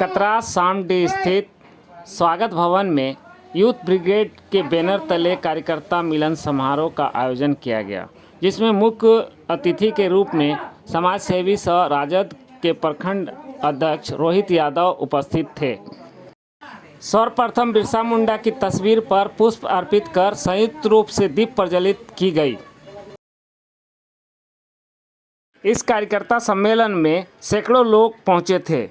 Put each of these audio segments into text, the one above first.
कतरा सांडी स्थित स्वागत भवन में यूथ ब्रिगेड के बैनर तले कार्यकर्ता मिलन समारोह का आयोजन किया गया, जिसमें मुख्य अतिथि के रूप में समाज सेवी सह राजद के प्रखंड अध्यक्ष रोहित यादव उपस्थित थे। सर्वप्रथम बिरसा मुंडा की तस्वीर पर पुष्प अर्पित कर संयुक्त रूप से दीप प्रज्वलित की गई। इस कार्यकर्ता सम्मेलन में सैकड़ों लोग पहुंचे थे।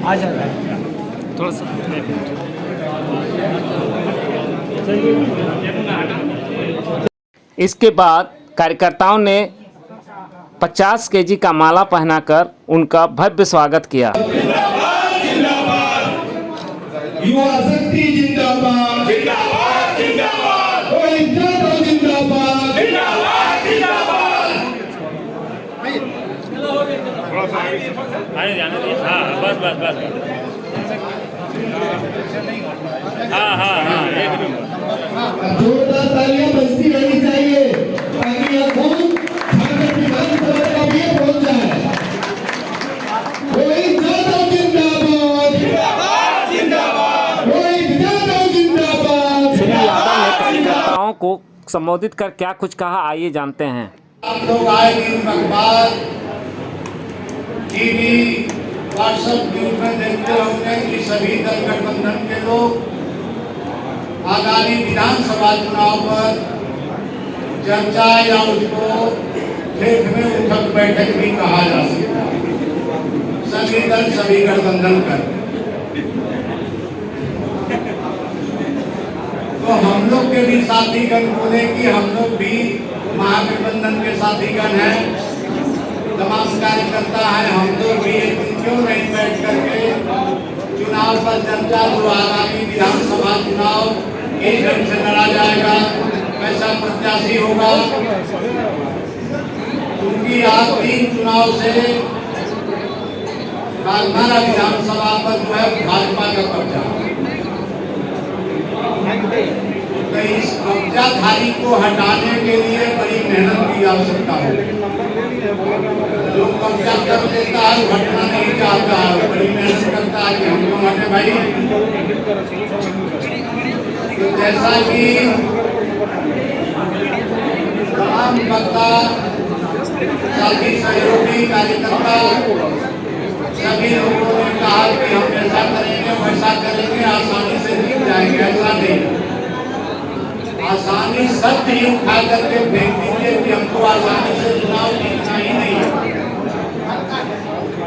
आ जा रहा है थोड़ा सा इसके बाद कार्यकर्ताओं ने 50 केजी का माला पहनाकर उनका भव्य स्वागत किया। युवा शक्ति जिंदाबाद, जिंदाबाद, जिंदाबाद, जिंदाबाद, जिंदाबाद, जिंदाबाद। आने जाने दीजिए। हाँ बस हाँ एक मिनट। जोरदार तालियां बजती रहनी चाहिए ताकि यह खून झारखंड विधानसभा तक भी पहुंच जाए। रोहित यादव जिंदाबाद, जिंदाबाद, जिंदाबाद, रोहित यादव जिंदाबाद। श्री यादव ने कार्यकर्ताओं को संबोधित कर क्या कुछ कहा, आइए जानते हैं। आप लोग आए दिन बाद टीवी व्हाट्सएप ग्रुप में देखते होंगे कि सभी दल गठबंधन के लोग आगामी विधानसभा चुनाव पर चर्चा या उसको देख में उठक बैठक भी कहा जा सकता है। सभी दल सभी गठबंधन कर, तो हम लोग के भी साथीगण बोले कि हम लोग भी महागठबंधन के साथीगण हैं, तमाम कार्यकर्ता हैं, हम लोग भी एक दिन क्यों नहीं बैठ करके चुनाव पर चर्चा, जो आगामी विधानसभा चुनाव किस ढंग से लड़ा जाएगा, कैसा प्रत्याशी होगा, क्योंकि आज 3 चुनाव से हमारा विधानसभा पर जो है भाजपा का कब्जा, तो इस कब्जाधारी को हटाने के लिए बड़ी मेहनत की आवश्यकता है। जो कब्जा कर लेता है वो हटना नहीं चाहता है, बड़ी मेहनत करता है कि हम लोग हटे भाई। तो जैसा कि तमाम वक्ता, साथी सहयोगी कार्यकर्ता सभी लोगों ने कहा कि हम ऐसा करेंगे वैसा करेंगे, आसानी से जीत जाएंगे, ऐसा नहीं। आसानी सत्य ही उठा करके फेंक दीजिए कि हमको आसानी से चुनाव जीतना ही नहीं है।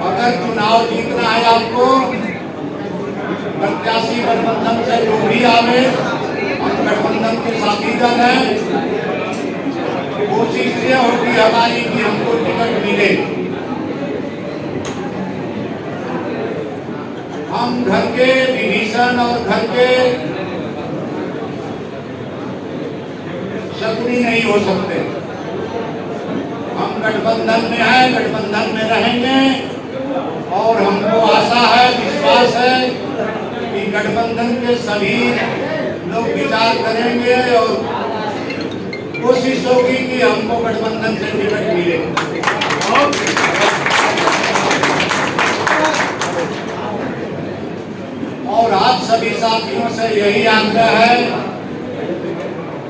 अगर चुनाव जीतना है आपको, प्रत्याशी गठबंधन से जो भी आवे, हम गठबंधन के साथी दल हैं, कोशिश ये होगी हमारी कि हमको टिकट मिले। हम घर के विभीषण और घर के शकुनी नहीं हो सकते। हम गठबंधन में हैं, गठबंधन में रहेंगे और हमको आशा है, विश्वास है कि गठबंधन के सभी लोग विचार करेंगे और कोशिश होगी कि हमको गठबंधन से टिकट मिले। और आप सभी साथियों से यही आग्रह है,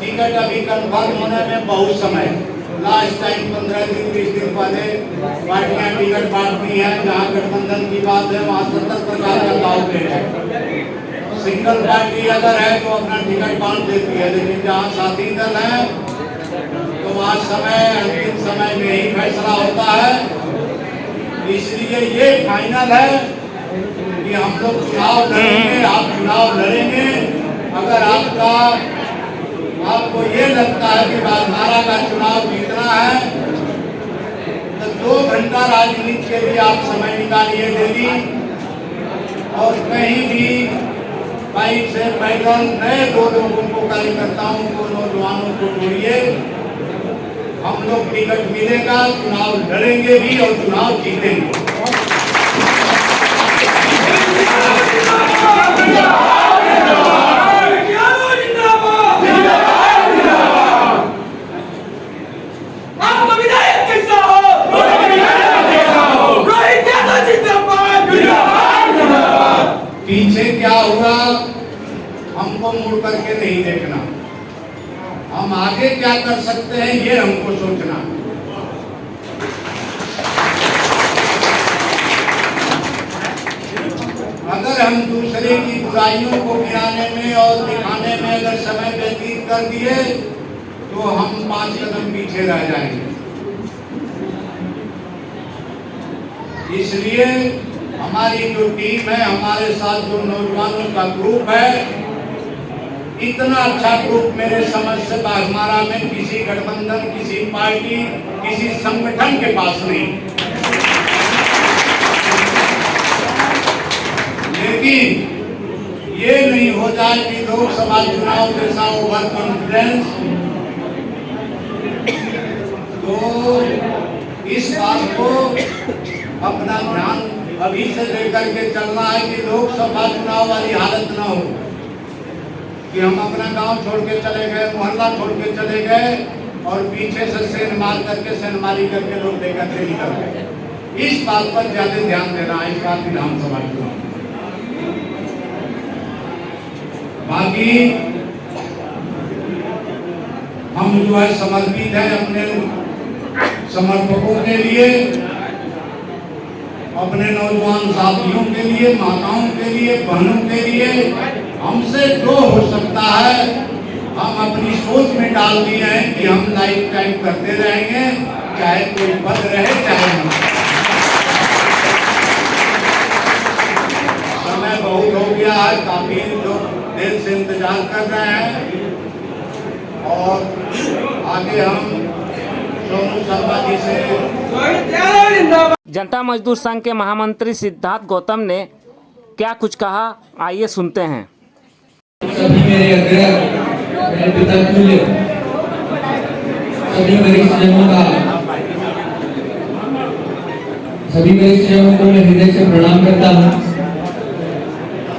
टिकट अभी कंफर्म होने में बहुत समय, लास्ट टाइम 15 दिन 20 दिन पहले पार्टियां टिकट बांटती हैं। जहां गठबंधन की बात है वहां 70 प्रकार का दाव पेच है। सिंगल पार्टी अगर है तो अपना टिकट बांट देती है, लेकिन जहां साथी दल है तो वहां समय, अंतिम समय में ही फैसला होता है। इसलिए ये फाइनल है कि हम लोग चुनाव लड़ेंगे, आप चुनाव लड़ेंगे। अगर आपका आपको ये लगता है कि बागमारा का चुनाव जीतना है तो 2 घंटा राजनीति के लिए आप समय निकालिए डेली, और कहीं भी बाइक से पैदल नए 2 लोगों को, कार्यकर्ताओं को, नौजवानों को जोड़िए। हम लोग टिकट मिलेगा, चुनाव लड़ेंगे भी और चुनाव जीतेंगे। पीछे क्या हुआ हमको मुड़ करके नहीं देखना, हम आगे क्या कर सकते हैं ये हमको सोचना। अगर हम दूसरे की बुराइयों को गिराने में और दिखाने में अगर समय व्यतीत कर दिए तो हम 5 कदम पीछे रह जाएंगे। इसलिए हमारी जो टीम है, हमारे साथ जो नौजवानों का ग्रुप है, इतना अच्छा ग्रुप मेरे समझ से बागमारा में किसी गठबंधन, किसी पार्टी, किसी संगठन के पास नहीं। लेकिन ये नहीं हो जाए कि लोकसभा चुनाव जैसा ओवर कॉन्फिडेंस, तो इस बात को अपना ध्यान अभी से लेकर के चलना है कि लोकसभा चुनाव वाली हालत ना हो कि हम अपना गांव छोड़ के चले गए, मोहल्ला छोड़ के चले गए और पीछे से सेन मार करके, सेनमारी करके लोग लेकर के निकल गए। इस बात पर ज्यादा ध्यान देना है इस बार विधानसभा चुनाव। बाकी हम जो है समर्पित है अपने समर्थकों के लिए, अपने नौजवान साथियों के लिए, माताओं के लिए, बहनों के लिए। हमसे जो हो सकता है हम अपनी सोच में डाल दिए हैं कि हम लाइफ टाइम करते रहेंगे, चाहे कोई पद रहे चाहे न। समय बहुत हो गया है, काफी लोग देर से इंतजार कर रहे हैं और आगे हम सोनू शर्मा जी से। जनता मजदूर संघ के महामंत्री सिद्धार्थ गौतम ने क्या कुछ कहा, आइए सुनते हैं। सभी मेरे अग्रज, मेरे पिता तुल्य, सभी वरिष्ठजनों का, सभी वरिष्ठजनों को मैं हृदय से प्रणाम करता हूँ।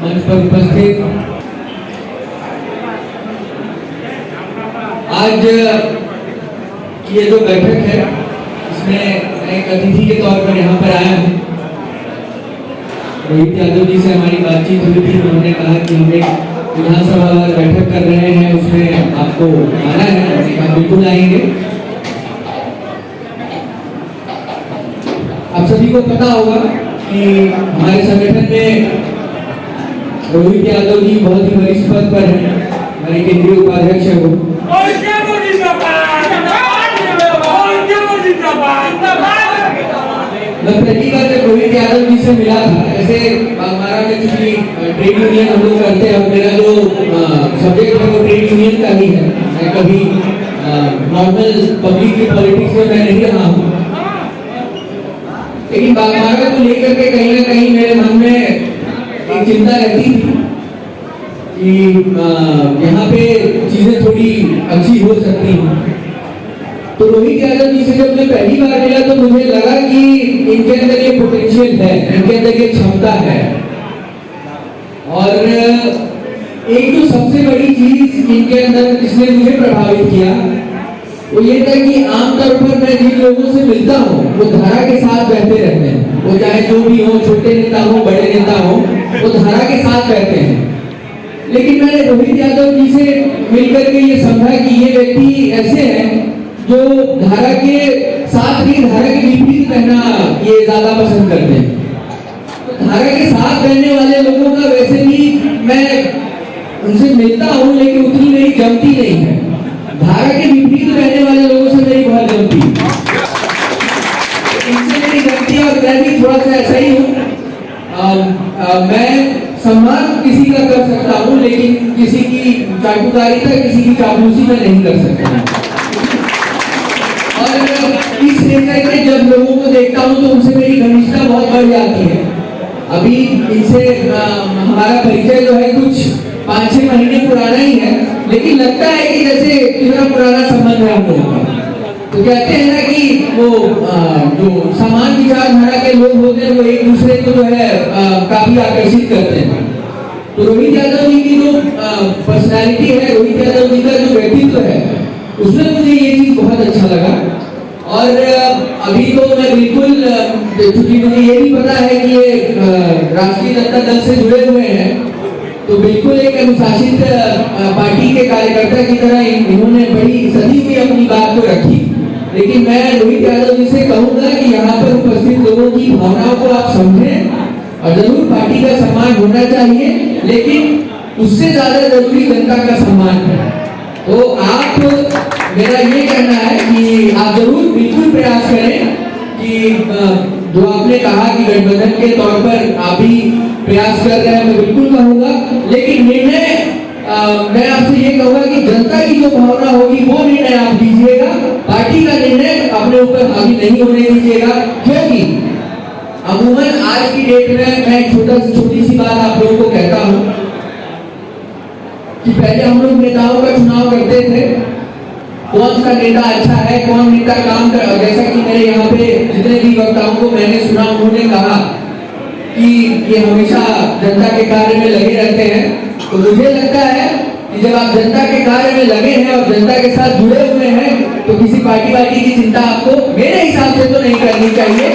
मंच पर उपस्थित आज ये जो बैठक है इसमें एक अतिथि के तौर पर यहाँ पर आया हूँ। रोहित यादव जी से हमारी बातचीत हुई थी, उन्होंने कहा कि हम एक विधानसभा बैठक कर रहे हैं, उसमें आपको आना है। हमने कहा बिल्कुल आएंगे। आप सभी को पता होगा कि हमारे संगठन में रोहित यादव जी बहुत ही वरिष्ठ पद पर हैं, हमारे केंद्रीय उपाध्यक्ष है वो। मैं पहली बार जब रोहित यादव जी से मिला था, ऐसे बागमारा में चूंकि ट्रेड यूनियन हम लोग करते हैं और मेरा जो सब्जेक्ट है वो ट्रेड यूनियन का ही है, मैं कभी नॉर्मल पब्लिक की पॉलिटिक्स में मैं नहीं रहा हूँ। लेकिन बागमारा को लेकर के कहीं ना कहीं मेरे मन में एक चिंता रहती थी कि यहाँ पे चीजें थोड़ी अच्छी हो सकती हैं। तो रोहित यादव जी से जब मैं पहली बार मिला तो मुझे लगा कि इनके अंदर ये पोटेंशियल है, इनके अंदर ये क्षमता है। और एक जो सबसे बड़ी चीज इनके अंदर जिसने मुझे प्रभावित किया वो ये था कि आमतौर पर मैं जिन लोगों से मिलता हूँ वो धारा के साथ बहते रहते हैं, वो चाहे जो भी हो, छोटे नेता हो, बड़े नेता हो, वो धारा के साथ बहते हैं। लेकिन मैंने रोहित यादव जी से मिलकर के ये समझा कि ये व्यक्ति ऐसे हैं जो धारा के साथ भी धारा के विपरीत बहना ये ज्यादा पसंद करते हैं। तो धारा के साथ बहने वाले लोगों का वैसे भी मैं उनसे मिलता हूँ लेकिन उतनी मेरी जमती नहीं है। धारा के विपरीत बहने वाले लोगों से मेरी बहुत जमती है, इनसे मेरी जमती है। और मैं भी थोड़ा सा ऐसा ही हूँ। मैं सम्मान किसी का कर सकता हूँ, लेकिन किसी की चाटुकारिता, किसी की चापलूसी मैं नहीं कर सकता। और इस नेचर में जब लोगों को देखता हूँ तो उनसे मेरी घनिष्ठता बहुत बढ़ जाती है। अभी इनसे हमारा परिचय जो है कुछ 5-6 महीने पुराना ही है, लेकिन लगता है कि जैसे कितना पुराना संबंध है हम लोगों का। तो कहते हैं ना कि वो जो समान विचारधारा के लोग होते हैं वो एक दूसरे को जो है काफी आकर्षित करते हैं। तो रोहित यादव जी की जो पर्सनालिटी है, रोहित यादव जी का जो व्यक्तित्व है, उसमें मुझे ये चीज बहुत अच्छा लगा। और अभी तो मैं बिल्कुल, क्योंकि मुझे ये भी पता है कि ये राष्ट्रीय जनता दल से जुड़े हुए हैं, तो बिल्कुल एक अनुशासित पार्टी के कार्यकर्ता की तरह इन्होंने बड़ी सदी हुई अपनी बात को रखी। लेकिन मैं रोहित यादव जी से कहूंगा कि यहाँ पर उपस्थित लोगों की भावनाओं को आप समझें और जरूर पार्टी का सम्मान होना चाहिए, लेकिन उससे ज्यादा जरूरी जनता का सम्मान है। तो आप, मेरा ये कहना है कि आप जरूर बिल्कुल प्रयास करें कि जो आपने कहा कि गठबंधन के तौर पर आप भी प्रयास कर रहे हैं, मैं बिल्कुल कहूंगा, लेकिन निर्णय मैं आपसे ये कहूंगा कि जनता की जो भावना होगी वो निर्णय आप दीजिएगा, पार्टी का निर्णय अपने ऊपर हावी नहीं होने दीजिएगा। क्योंकि अमूमन आज की डेट में मैं छोटी सी बात आप लोगों को कहता हूं कि पहले हम लोग नेताओं का चुनाव करते थे, कौन सा नेता अच्छा है, कौन नेता काम कर, जैसा कि मेरे यहाँ पे जितने भी वक्ताओं को मैंने सुना उन्होंने कहा कि ये हमेशा जनता के कार्य में लगे रहते हैं। तो मुझे लगता है कि जब आप जनता के कार्य में लगे हैं और जनता के साथ जुड़े हुए हैं, तो किसी पार्टी की चिंता आपको मेरे हिसाब से तो नहीं करनी चाहिए।